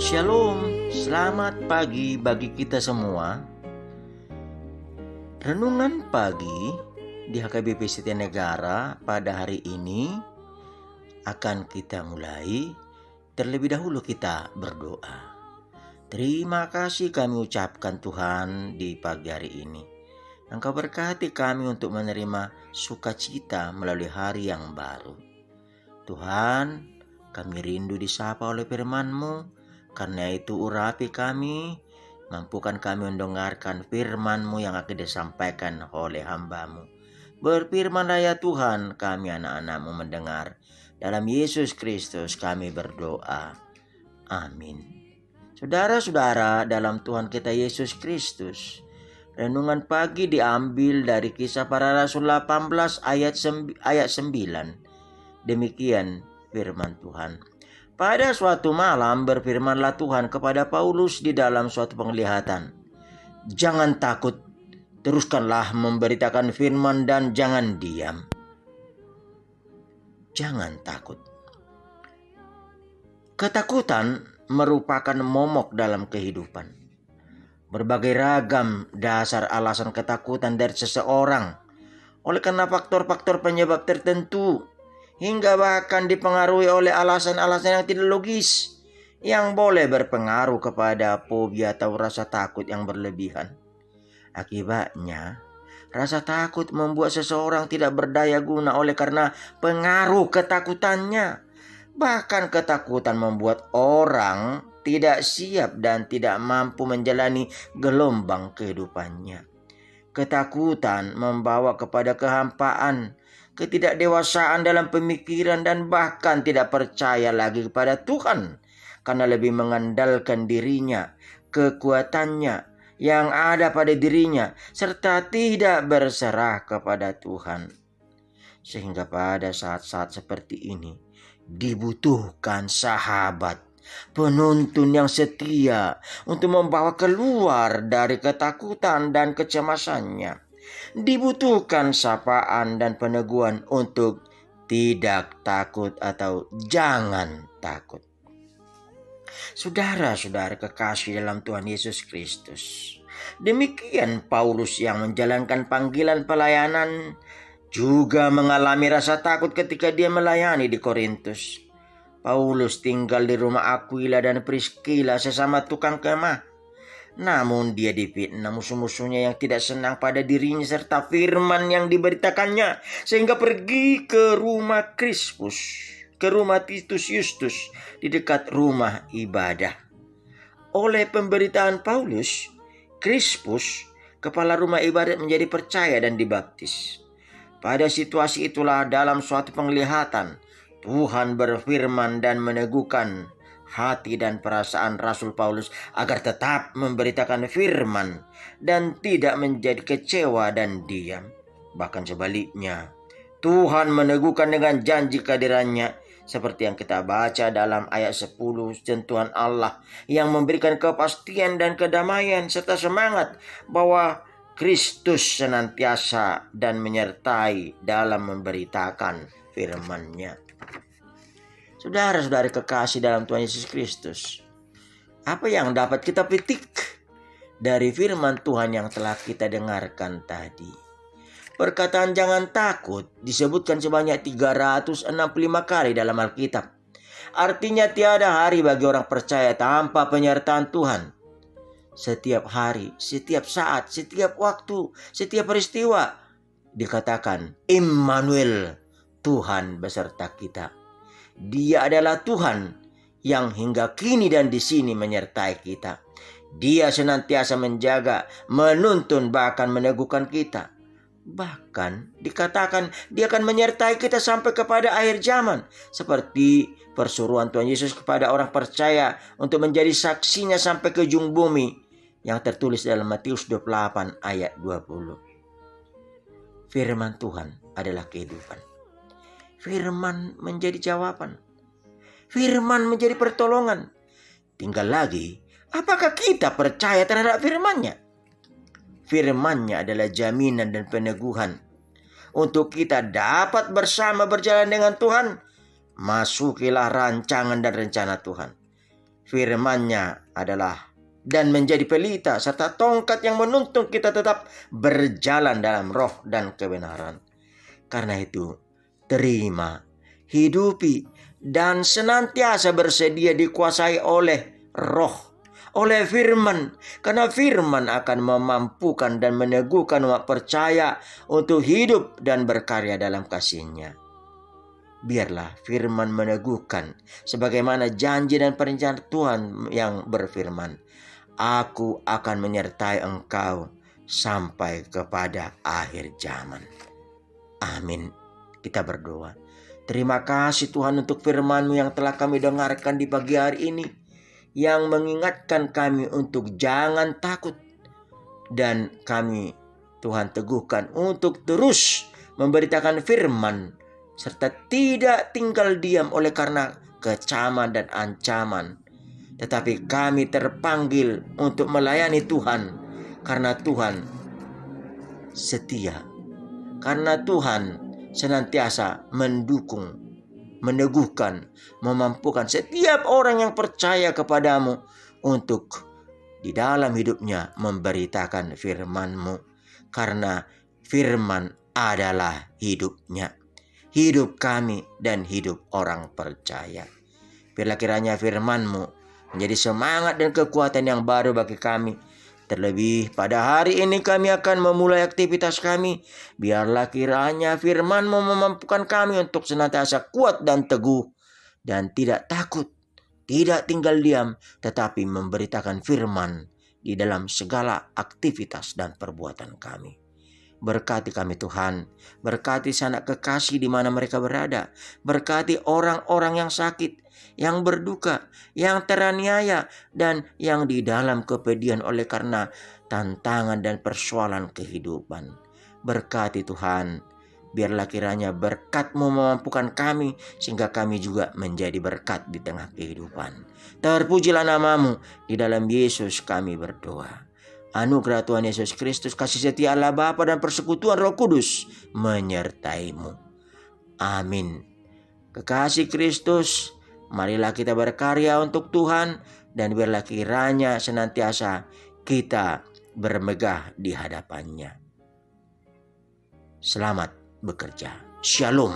Shalom, selamat pagi bagi kita semua. Renungan pagi di HKBP Setia Negara pada hari ini akan kita mulai. Terlebih dahulu kita berdoa. Terima kasih kami ucapkan Tuhan di pagi hari ini. Engkau berkati kami untuk menerima sukacita melalui hari yang baru. Tuhan, kami rindu disapa oleh firman-Mu. Karena itu urapi kami, mampukan kami mendengarkan firman-Mu yang akan disampaikan oleh hamba-Mu. Berfirmanlah ya Tuhan, kami anak-anak-Mu mendengar. Dalam Yesus Kristus kami berdoa. Amin. Saudara-saudara dalam Tuhan kita Yesus Kristus, renungan pagi diambil dari Kisah Para Rasul 18 ayat 9. Demikian firman Tuhan. Pada suatu malam berfirmanlah Tuhan kepada Paulus di dalam suatu penglihatan. Jangan takut, teruskanlah memberitakan firman dan jangan diam. Jangan takut. Ketakutan merupakan momok dalam kehidupan. Berbagai ragam dasar alasan ketakutan dari seseorang oleh karena faktor-faktor penyebab tertentu, hingga bahkan dipengaruhi oleh alasan-alasan yang tidak logis yang boleh berpengaruh kepada fobia atau rasa takut yang berlebihan. Akibatnya, rasa takut membuat seseorang tidak berdaya guna oleh karena pengaruh ketakutannya. Bahkan ketakutan membuat orang tidak siap dan tidak mampu menjalani gelombang kehidupannya. Ketakutan membawa kepada kehampaan, ketidakdewasaan dalam pemikiran, dan bahkan tidak percaya lagi kepada Tuhan karena lebih mengandalkan dirinya, kekuatannya yang ada pada dirinya, serta tidak berserah kepada Tuhan. Sehingga pada saat-saat seperti ini dibutuhkan sahabat, penuntun yang setia untuk membawa keluar dari ketakutan dan kecemasannya. Dibutuhkan sapaan dan peneguhan untuk tidak takut atau jangan takut. Saudara-saudara kekasih dalam Tuhan Yesus Kristus, demikian Paulus yang menjalankan panggilan pelayanan juga mengalami rasa takut ketika dia melayani di Korintus. Paulus tinggal di rumah Aquila dan Priscilla, sesama tukang kemah. Namun dia difitnah musuh-musuhnya yang tidak senang pada dirinya serta firman yang diberitakannya, sehingga pergi ke rumah Krispus, ke rumah Titus Justus di dekat rumah ibadah. Oleh pemberitaan Paulus, Krispus, kepala rumah ibadat, menjadi percaya dan dibaptis. Pada situasi itulah dalam suatu penglihatan, Tuhan berfirman dan meneguhkan hati dan perasaan Rasul Paulus agar tetap memberitakan firman dan tidak menjadi kecewa dan diam. Bahkan sebaliknya, Tuhan meneguhkan dengan janji kehadirannya seperti yang kita baca dalam ayat 10, sentuhan Allah yang memberikan kepastian dan kedamaian serta semangat bahwa Kristus senantiasa dan menyertai dalam memberitakan firman-Nya. Saudara-saudari kekasih dalam Tuhan Yesus Kristus, apa yang dapat kita petik dari firman Tuhan yang telah kita dengarkan tadi? Perkataan jangan takut disebutkan sebanyak 365 kali dalam Alkitab. Artinya tiada hari bagi orang percaya tanpa penyertaan Tuhan. Setiap hari, setiap saat, setiap waktu, setiap peristiwa dikatakan Immanuel, Tuhan beserta kita. Dia adalah Tuhan yang hingga kini dan di sini menyertai kita. Dia senantiasa menjaga, menuntun, bahkan meneguhkan kita. Bahkan dikatakan dia akan menyertai kita sampai kepada akhir zaman. Seperti persuruhan Tuhan Yesus kepada orang percaya untuk menjadi saksinya sampai ke ujung bumi, yang tertulis dalam Matius 28 ayat 20. Firman Tuhan adalah kehidupan. Firman menjadi jawaban. Firman menjadi pertolongan. Tinggal lagi, apakah kita percaya terhadap firman-Nya? Firman-Nya adalah jaminan dan peneguhan untuk kita dapat bersama berjalan dengan Tuhan. Masukilah rancangan dan rencana Tuhan. firman-Nya adalah dan menjadi pelita serta tongkat yang menuntun kita tetap berjalan dalam roh dan kebenaran. Karena itu, terima, hidupi, dan senantiasa bersedia dikuasai oleh roh, oleh firman. Karena firman akan memampukan dan meneguhkan umat percaya untuk hidup dan berkarya dalam kasih-Nya. Biarlah firman meneguhkan sebagaimana janji dan perencanaan Tuhan yang berfirman, Aku akan menyertai engkau sampai kepada akhir zaman. Amin. Kita berdoa. Terima kasih Tuhan untuk firman-Mu yang telah kami dengarkan di pagi hari ini, yang mengingatkan kami untuk jangan takut. Dan kami, Tuhan, teguhkan untuk terus memberitakan firman, serta tidak tinggal diam oleh karena kecaman dan ancaman. Tetapi kami terpanggil untuk melayani Tuhan, karena Tuhan setia, karena Tuhan senantiasa mendukung, meneguhkan, memampukan setiap orang yang percaya kepadamu untuk di dalam hidupnya memberitakan firman-Mu, karena firman adalah hidupnya, hidup kami dan hidup orang percaya. Biarlah kiranya firman-Mu menjadi semangat dan kekuatan yang baru bagi kami. Terlebih pada hari ini kami akan memulai aktivitas kami. Biarlah kiranya firman-Mu memampukan kami untuk senantiasa kuat dan teguh, dan tidak takut, tidak tinggal diam, tetapi memberitakan firman di dalam segala aktivitas dan perbuatan kami. Berkati kami Tuhan, berkati sanak kekasih di mana mereka berada, berkati orang-orang yang sakit, yang berduka, yang teraniaya, dan yang di dalam kepedihan oleh karena tantangan dan persoalan kehidupan. Berkati Tuhan, biarlah kiranya berkat-Mu memampukan kami, sehingga kami juga menjadi berkat di tengah kehidupan. Terpujilah nama-Mu, di dalam Yesus kami berdoa. Anugerah Tuhan Yesus Kristus, kasih setia Allah Bapa dan persekutuan Roh Kudus menyertai-Mu. Amin. Kekasih Kristus, marilah kita berkarya untuk Tuhan, dan biarlah kiranya senantiasa kita bermegah di hadapan-Nya. Selamat bekerja. Shalom.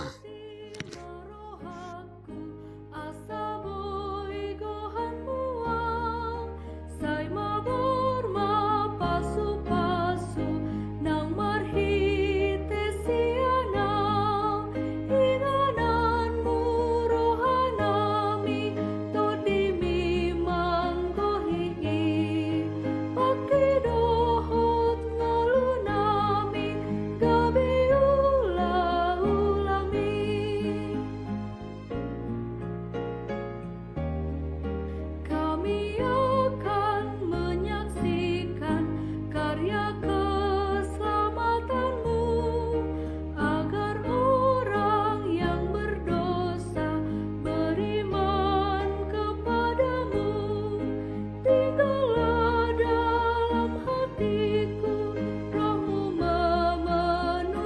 Rohmu memenuhiku.